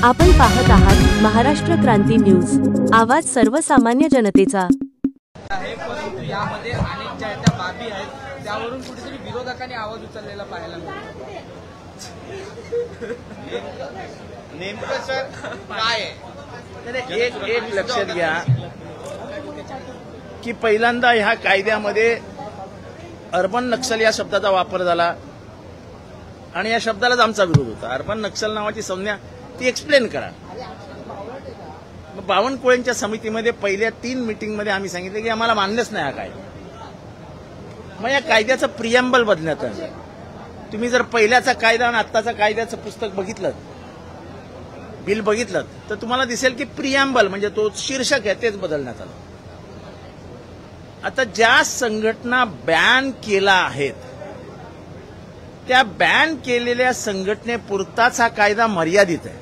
आपण पाहत आहात महाराष्ट्र क्रांती न्यूज, आवाज सर्वसामान्य जनतेचा आहे। परंतु यामध्ये अनेक ज्या त्या बाबी आहेत त्यावरून कुठेतरी विरोधकांनी आवाज उचललेला पाहायला मिळतो। नेमकं सर काय आहे? एक लक्षात घ्या की पहिल्यांदा ह्या कायद्यामध्ये अर्बन नक्षल या शब्दाचा वापर झाला आणि या शब्दालाच आमचा विरोध होता। अर्बन नक्षल नावाची संज्ञा ती एक्सप्लेन करा। बावनकुळेंच्या समितीमध्ये पहिल्या 3 मीटिंगमध्ये आम्ही सांगितलं की आम्हाला मान्यच नाही हा कायदा। मग या कायद्याचं प्रिएम्बल बदलण्यात आलं। तुम्ही जर पहिल्याचा कायदा आणि आत्ताचा कायद्याचं पुस्तक बघितलं, बिल बघितलं, तर तुम्हाला दिसेल की प्रिएम्बल म्हणजे तो शीर्षक आहे तेच बदलण्यात आलं। आता ज्या संघटना बॅन केला आहेत त्या बॅन केलेल्या संघटनेपुरताच हा कायदा मर्यादित आहे।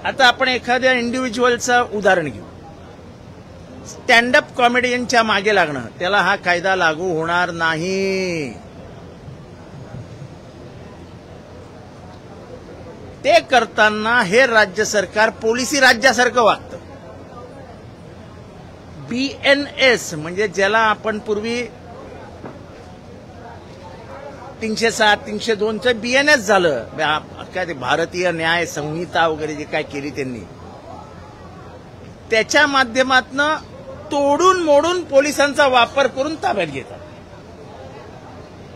आता आपण एखाद्या इंडिव्हिज्युअलचं उदाहरण घेऊ। स्टँडअप कॉमेडियनच्या मागे लागणं, त्याला हा कायदा लागू होणार नाही। ते करताना हे राज्य सरकार पोलिसी राज्यासारखं वागतं। BNS म्हणजे ज्याला आपण पूर्वी 307, 302चं BNS झालं, काय ते भारतीय न्याय संहिता वगैरे जे काय केली त्यांनी, त्याच्या माध्यमातनं तोडून मोडून पोलिसांचा वापर करून ताब्यात घेतात।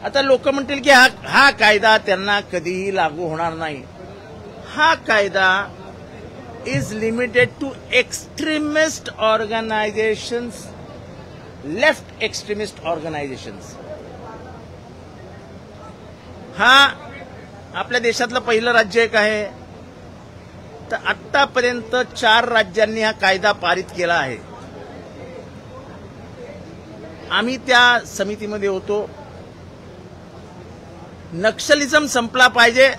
आता लोक म्हणतील की हा कायदा त्यांना कधीही लागू होणार नाही। हा कायदा is limited to extremist organizations, left extremist organizations। हा आपल्या देशातलं पहिलं राज्य एक आहे। तर आतापर्यंत 4 राज्यांनी हा कायदा पारित केला आहे। आम्ही त्या समितीमध्ये होतो। नक्षलिझम संपला पाहिजे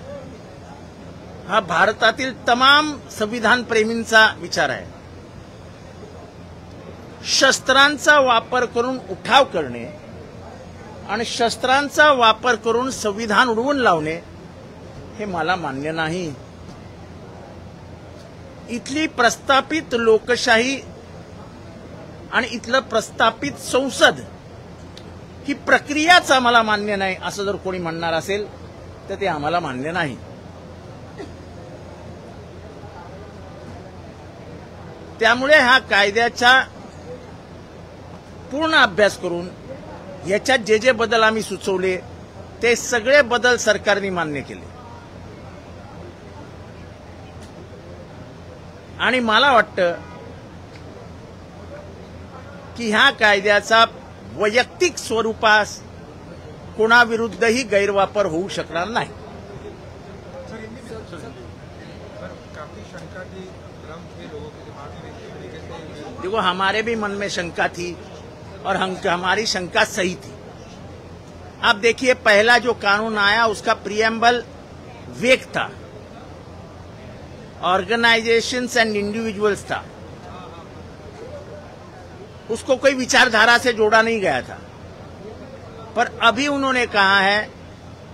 हा भारतातील तमाम संविधान प्रेमींचा विचार आहे। शस्त्रांचा वापर करून उठाव करणे आणि शस्त्रांचा वापर करून संविधान उडवून लावणे हे मला मान्य नाही। इथली प्रस्थापित लोकशाही आणि इथलं प्रस्थापित संसद ही प्रक्रियाच आम्हाला मान्य नाही असं जर कोणी म्हणणार असेल तर ते आम्हाला मान्य नाही। त्यामुळे ह्या कायद्याचा पूर्ण अभ्यास करून याच्यात जे जे बदल आम्ही सुचवले ते सगळे बदल सरकारने मान्य केले। आणि मला वाटतं की ह्या कायद्याचा वैयक्तिक स्वरूपास कोणाविरुद्धही गैरवापर होऊ शकणार नाही। देखो, हमारे भी मन में शंका थी और हमारी शंका सही थी। आप देखिए, पहला जो कानून आया उसका प्रिएम्बल वेग था, ऑर्गेनाइजेशंस एंड इंडिविजुअल्स था, उसको कोई विचारधारा से जोड़ा नहीं गया था। पर अभी उन्होंने कहा है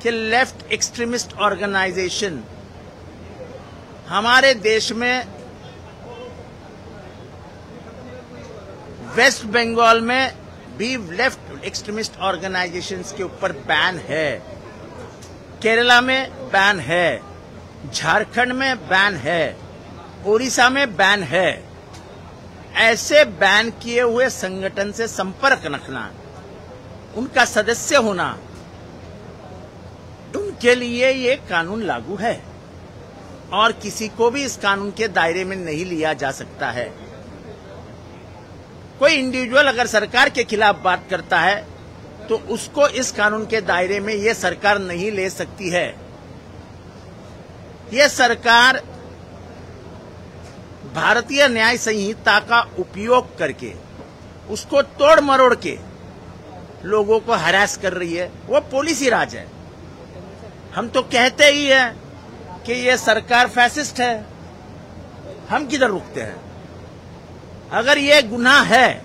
कि लेफ्ट एक्सट्रीमिस्ट ऑर्गेनाइजेशन हमारे देश में वेस्ट बंगाल में भी लेफ्ट एक्सट्रीमिस्ट ऑर्गेनाइजेशंस के ऊपर बैन है, केरला में बैन है, झारखंड में बैन है, ओडिशा में बैन है। ऐसे बैन किए हुए संगठन से संपर्क रखना, उनका सदस्य होना, उनके लिए ये कानून लागू है और किसी को भी इस कानून के दायरे में नहीं लिया जा सकता है। कोई इंडिविजुअल अगर सरकार के खिलाफ बात करता है तो उसको इस कानून के दायरे में ये सरकार नहीं ले सकती है। ये सरकार भारतीय न्याय संहिता का उपयोग करके उसको तोड़ मरोड़ के लोगों को हरास कर रही है। वो पॉलिसी राज है। हम तो कहते ही हैं कि ये सरकार फैसिस्ट है, हम किधर रुकते हैं? अगर ये गुनाह है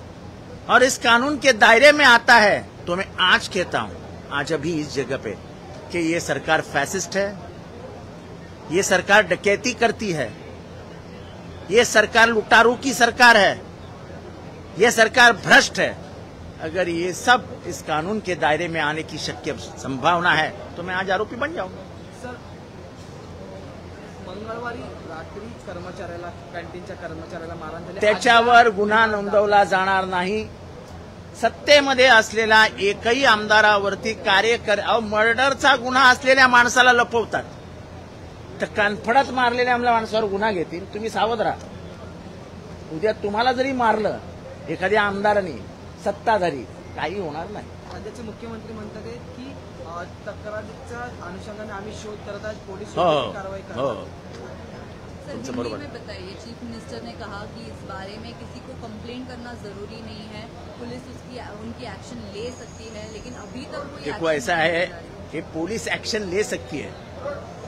और इस कानून के दायरे में आता है तो मैं आज कहता हूं, आज अभी इस जगह पे कि ये सरकार फैसिस्ट है, ये सरकार डकैती करती है, ये सरकार लुटारू की सरकार है, ये सरकार भ्रष्ट है। अगर ये सब इस कानून के दायरे में आने की शक्य संभावना है तो मैं आज आरोपी बन जाऊंगा। सर, मंगळवारी रात्री कर्मचाऱ्याला, कॅन्टीनच्या कर्मचाऱ्याला मारहाण झाली, त्याच्यावर गुन्हा नोंदवला जाणार नाही। सत्तेमध्ये असलेला एकही आमदारावरती मर्डरचा गुन्हा असलेल्या माणसाला लपवतात, तर कानफडत मारलेल्या माणसावर गुन्हा घेतील। तुम्ही सावध राहा। उद्या तुम्हाला जरी मारलं एखाद्या आमदाराने, सत्ताधारी, काही होणार नाही। राज्याचे मुख्यमंत्री म्हणतात की तक्रारीच्या अनुषंगाने आम्ही शोध करत आहोत, पोलीस हो कारवाई हो करतात। सर, हिंदी में बताइए, चीफ मिनिस्टर ने कहा कि इस बारे में किसी को कंप्लेंट करना जरूरी नहीं है, पुलिस उनकी एक्शन ले सकती है, लेकिन अभी तक कोई देखो ऐसा है कि पुलिस एक्शन ले सकती है,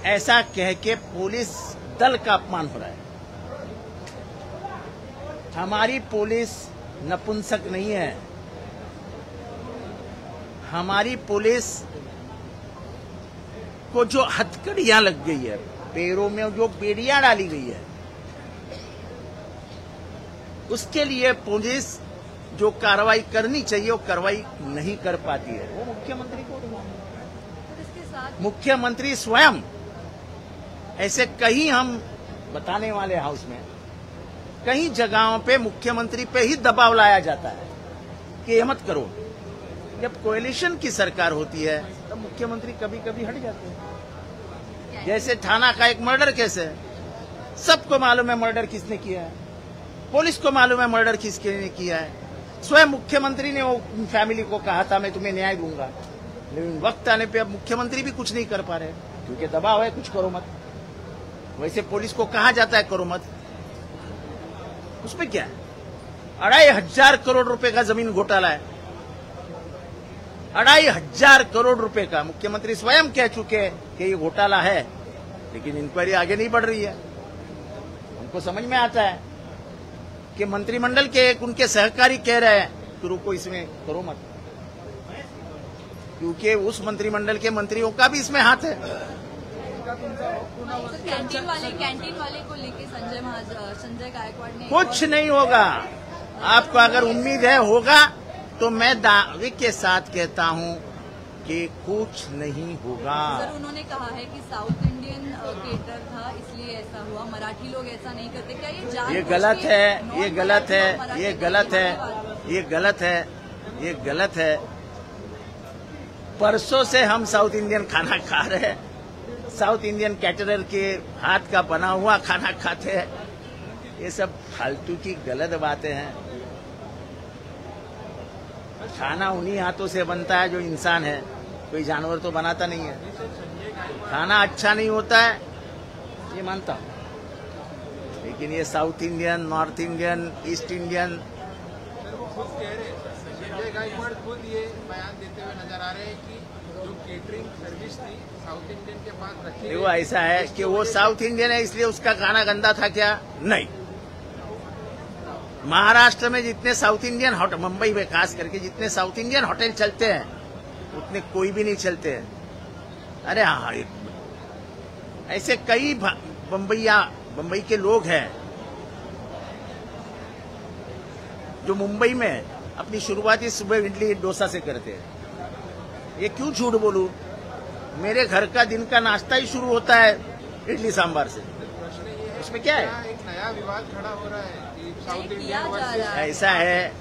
ऐसा कह के पुलिस दल का अपमान हो रहा है। हमारी पुलिस नपुंसक नहीं है, हमारी पुलिस को जो हथकड़ियां लग गई है, पैरों में जो बेड़ियां डाली गई है, उसके लिए पुलिस जो कार्रवाई करनी चाहिए वो कार्रवाई नहीं कर पाती है। वो मुख्यमंत्री को, इसके साथ मुख्यमंत्री स्वयं, ऐसे कई हम बताने वाले हाउस में कई जगहों पे मुख्यमंत्री पे ही दबाव लाया जाता है कि ये मत करो। जब कोएलिशन की सरकार होती है तब मुख्यमंत्री कभी कभी हट जाते हैं। जैसे थाना का एक मर्डर केस है, सबको मालूम है मर्डर किसने किया है, पुलिस को मालूम है मर्डर किसने किया है। स्वयं मुख्यमंत्री ने वो फैमिली को कहा था मैं तुम्हें न्याय दूंगा, लेकिन वक्त आने पे अब मुख्यमंत्री भी कुछ नहीं कर पा रहे क्योंकि दबाव है, कुछ करो मत। वैसे पुलिस को कहा जाता है करो मत, उसमें क्या है? 2500 करोड़ रुपए का जमीन घोटाला है, 2500 करोड़ रुपए का। मुख्यमंत्री स्वयं कह चुके हैं कि ये घोटाला है, लेकिन इंक्वायरी आगे नहीं बढ़ रही है। उनको समझ में आता है कि मंत्रिमंडल के एक उनके सहकारी कह रहे हैं कि रुको, इसमें करो मत, क्योंकि उस मंत्रिमंडल के मंत्रियों का भी इसमें हाथ है। कैंटीन वाले को लेके संजय गायकवाड़ ने कुछ नहीं होगा। आपको अगर उम्मीद है होगा तो मैं दावे के साथ कहता हूं कि कुछ नहीं होगा। सर, उन्होंने कहा है कि साउथ इंडियन केटर था इसलिए ऐसा हुआ, मराठी लोग ऐसा नहीं करते। क्या ये गलत है, ये गलत है, ये गलत है, ये गलत है, ये गलत है। परसों से हम साउथ इंडियन खाना खा रहे हैं, साउथ इंडियन कैटरर के हाथ का बना हुआ खाना खाते हैं। ये सब फालतू की गलत बातें हैं। खाना उन्हीं हाथों से बनता है जो इंसान है, कोई जानवर तो बनाता नहीं है। खाना अच्छा नहीं होता है ये मानता हूं, लेकिन ये south Indian, north Indian, east Indian, Sanjay Gaikwad खुद ये बयान देते हुए नजर आ रहे हैं कि जो केटरिंग सर्विस थी साउथ इंडियन के पास रखी, वो ऐसा है कि वो साउथ इंडियन है इसलिए उसका खाना गंदा था क्या? नहीं। महाराष्ट्र में जितने साउथ इंडियन होटल, मुंबई में खास करके जितने साउथ इंडियन होटल चलते हैं उतने कोई भी नहीं चलते हैं। अरे हाँ, ऐसे कई बम्बई के लोग हैं जो मुंबई में अपनी शुरुआती सुबह इडली डोसा से करते हैं। ये क्यों झूठ बोलूं? मेरे घर का दिन का नाश्ता ही शुरू होता है इडली सांभर से। उसमें क्या है? एक नया विवाद खड़ा हो रहा है कि साउथ इंडियन ऐसा है,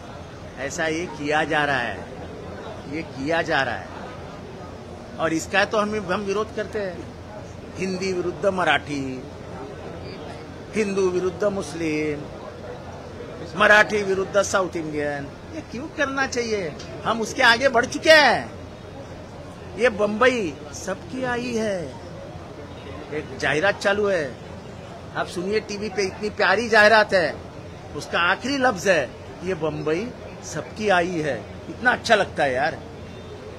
ऐसा ये किया जा रहा है, ये किया जा रहा है और इसका तो हम विरोध करते हैं। हिंदी विरुद्ध मराठी, हिंदू विरुद्ध मुस्लिम, मराठी विरुद्ध साउथ इंडियन, ये क्यों करना चाहिए? हम उसके आगे बढ़ चुके हैं। ये बम्बई सबकी आई है। एक जाहिरात चालू है, आप सुनिए टीवी पे, इतनी प्यारी जाहिरात है, उसका आखिरी लफ्ज है ये बम्बई सबकी आई है। इतना अच्छा लगता है यार।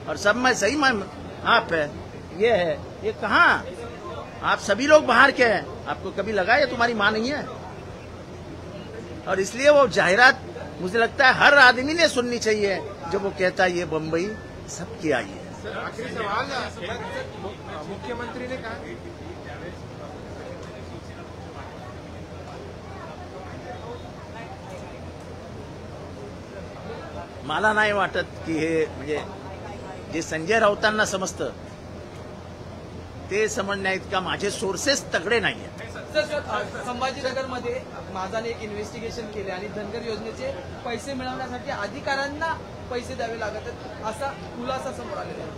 और सब में सही में आप है, ये है, ये कहाँ? आप सभी लोग बाहर के हैं, आपको कभी लगा ये तुम्हारी माँ नहीं है? और इसलिए वो जाहिरात मुझे लगता है हर आदमी ने सुननी चाहिए जब वो कहता है ये बम्बई सबकी आई है। सर आखिरी सवाल, मुख्यमंत्री ने कहा मला नाही वाटत की हे म्हणजे जे संजय राऊतांना समजतं ते समजण्या इतका माझे सोर्सेस तगडे नाही आहेत. संभाजीनगरमध्ये माझाने एक इन्व्हेस्टिगेशन केले आणि धनगर योजनेचे पैसे मिळवण्यासाठी अधिकाऱ्यांना पैसे द्यावे लागत आहेत असा खुलासा समोर आलेला आहे.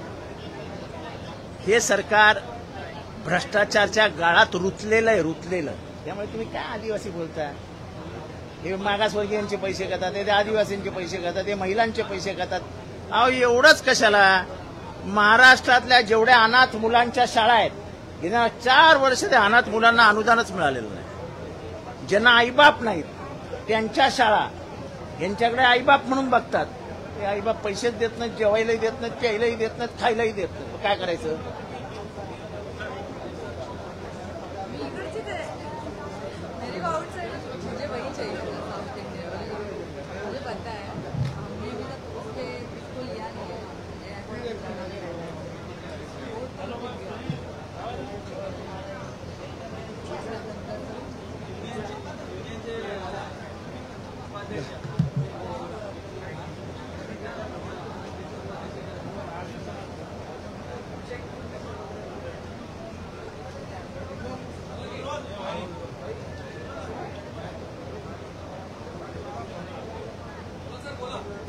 हे सरकार भ्रष्टाचाराच्या गाळात रुतलेलं आहे, रुतलेलं. त्यामुळे तुम्ही काय आदिवासी बोलता? हे मागासवर्गीयांचे पैसे खातात, ते आदिवासींचे पैसे खातात, ते महिलांचे पैसे खातात. अहो एवढंच कशाला? महाराष्ट्रातल्या जेवढ्या अनाथ मुलांच्या शाळा आहेत गेल्या 4 वर्ष त्या अनाथ मुलांना अनुदानच मिळालेलं नाही. ज्यांना आईबाप नाहीत त्यांच्या शाळा यांच्याकडे आईबाप म्हणून बघतात. ते आईबाप पैसेच देत नाहीत, जेवायलाही देत नाहीत, प्यायलाही देत नाहीत, खायलाही देत नाहीत. काय करायचं? मेरे को आउटसाइड मुझे वही चाहिए साउथ इंडिया मुझे पता है हमने अभी तक उसको लिया नहीं है.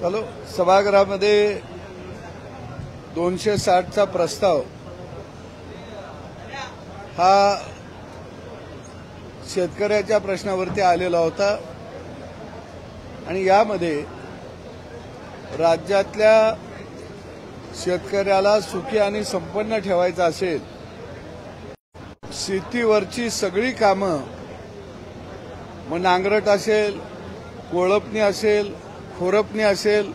चलो सभागृहामध्ये 260चा प्रस्ताव हा शेतकऱ्याच्या प्रश्नावरती आलेला होता आणि यामध्ये राज्यातल्या शेतकऱ्याला सुखी आणि संपन्न ठेवायचं असेल, शेतीवरची सगळी कामं मग नांगरट असेल, कोळपणी असेल, खुरपणी असेल,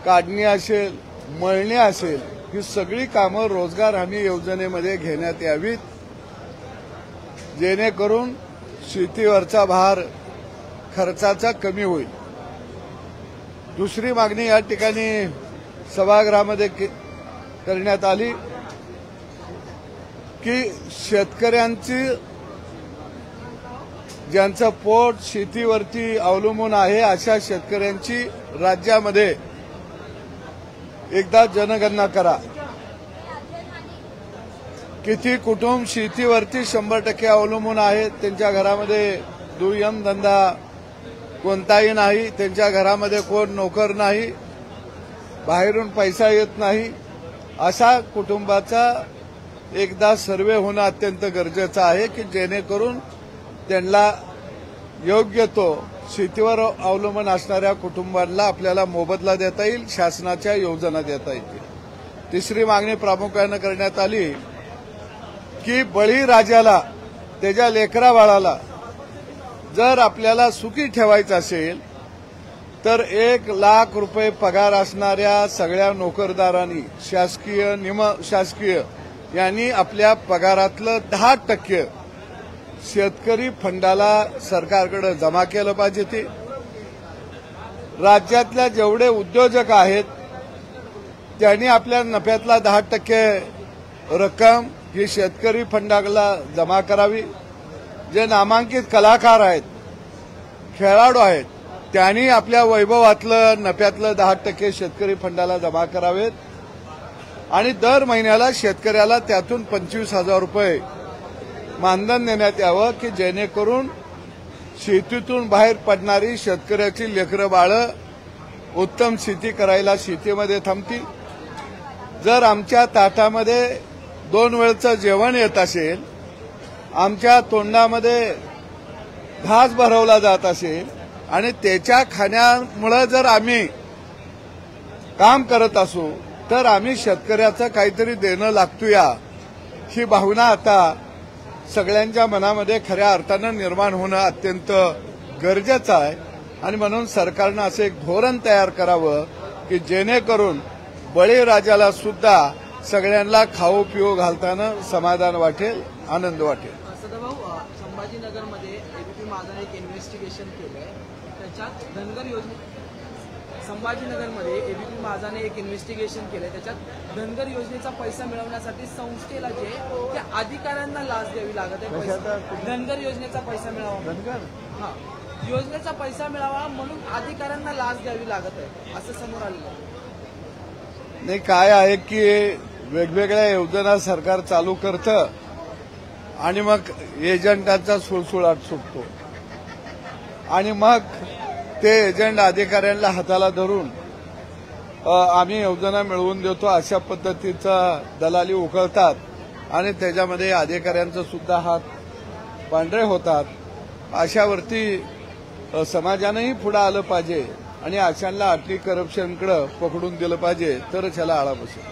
काढणी असेल, मळणी असेल, ही सगळी कामं रोजगार हमी योजनेमध्ये घेण्यात यावीत, जेणेकरून शेतीवरचा भार खर्चाचा कमी होईल. दुसरी मागणी या ठिकाणी सभागृहामध्ये करण्यात आली की शेतकऱ्यांची ज्यांचं पोट शेतीवरती अवलंबून आहे अशा शेतकऱ्यांची राज्यामध्ये एकदा जनगणना करा. किती कुटुंब शेतीवरती 100% अवलंबून आहेत, त्यांच्या घरामध्ये दुय्यम धंदा कोणताही नाही, त्यांच्या घरामध्ये कोण नोकर नाही, बाहेरून पैसा येत नाही, अशा कुटुंबाचा एकदा सर्वे होणं अत्यंत गरजेचं आहे की जेणेकरून त्यांना योग्य तो शेतीवर अवलंबून असणाऱ्या कुटुंबांना आपल्याला मोबदला देता येईल, शासनाच्या योजना देता येतील. तिसरी मागणी प्रामुख्यानं करण्यात आली की बळीराजाला त्याच्या लेकरा बाळाला जर आपल्याला सुखी ठेवायचं असेल तर 1 लाख रुपये पगार असणाऱ्या सगळ्या नोकरदारांनी शासकीय निमशासकीय यांनी आपल्या पगारातलं 10% शेतकरी फंडाला सरकारकडे जमा केलं पाहिजे. ते राज्यातल्या जेवढे उद्योजक आहेत त्यांनी आपल्या नफ्यातला 10% रक्कम ही शेतकरी फंडाला जमा करावी. जे नामांकित कलाकार आहेत, खेळाडू आहेत, त्यांनी आपल्या वैभवातलं नफ्यातलं 10% शेतकरी फंडाला जमा करावेत आणि दर महिन्याला शेतकऱ्याला त्यातून 25,000 रुपये मानधन देण्यात यावं की जेणेकरून शेतीतून बाहेर पडणारी शेतकऱ्याची लेकरं बाळं उत्तम शेती करायला शेतीमध्ये थांबतील. जर आमच्या ताटामध्ये 2 वेळचं जेवण येत असेल, आमच्या तोंडामध्ये घास भरवला जात असेल आणि त्याच्या खाण्यामुळे जर आम्ही काम करत असू तर आम्ही शेतकऱ्याचं काहीतरी देणं लागतोया ही भावना आता सगळ्यांच्या मनामध्ये खऱ्या अर्थानं निर्माण होणं अत्यंत गरजेचं आहे आणि म्हणून सरकारनं असं एक धोरण तयार करावं की जेणेकरून बळीराजाला सुद्धा सगळ्यांना खाऊ पिऊ घालताना समाधान वाटेल, आनंद वाटेल. सदाभाऊ, संभाजीनगरमध्ये एबीपी माझाने एक इन्व्हेस्टिगेशन केलंय. त्याच्यात धनगर योजने संभाजीनगरमध्ये एबीपी माझाने एक इन्व्हेस्टिगेशन केलंय. त्याच्यात धनगर योजनेचा पैसा मिळवण्यासाठी संस्थेला जे त्या अधिकाऱ्यांना लाच द्यावी लागत आहे. धनगर योजनेचा पैसा मिळावा, हा योजनेचा पैसा मिळावा म्हणून अधिकाऱ्यांना लाच द्यावी लागत आहे असं समोर आलेलं आहे. नाही, काय आहे की वेगवेगळ्या योजना सरकार चालू करतं आणि मग एजंटांचा सुळसुळाट सुटतो आणि मग ते एजंट अधिकाऱ्यांना हाताला धरून आम्ही योजना मिळवून देतो अशा पद्धतीचा दलाली उकळतात आणि त्याच्यामध्ये अधिकाऱ्यांचा सुद्धा हात पांढरे होतात. अशावरती समाजानंही पुढे आलं पाहिजे आणि अशांना अटली करप्शनकडे पकडून दिलं पाहिजे तरच ह्याला आळा बसेल.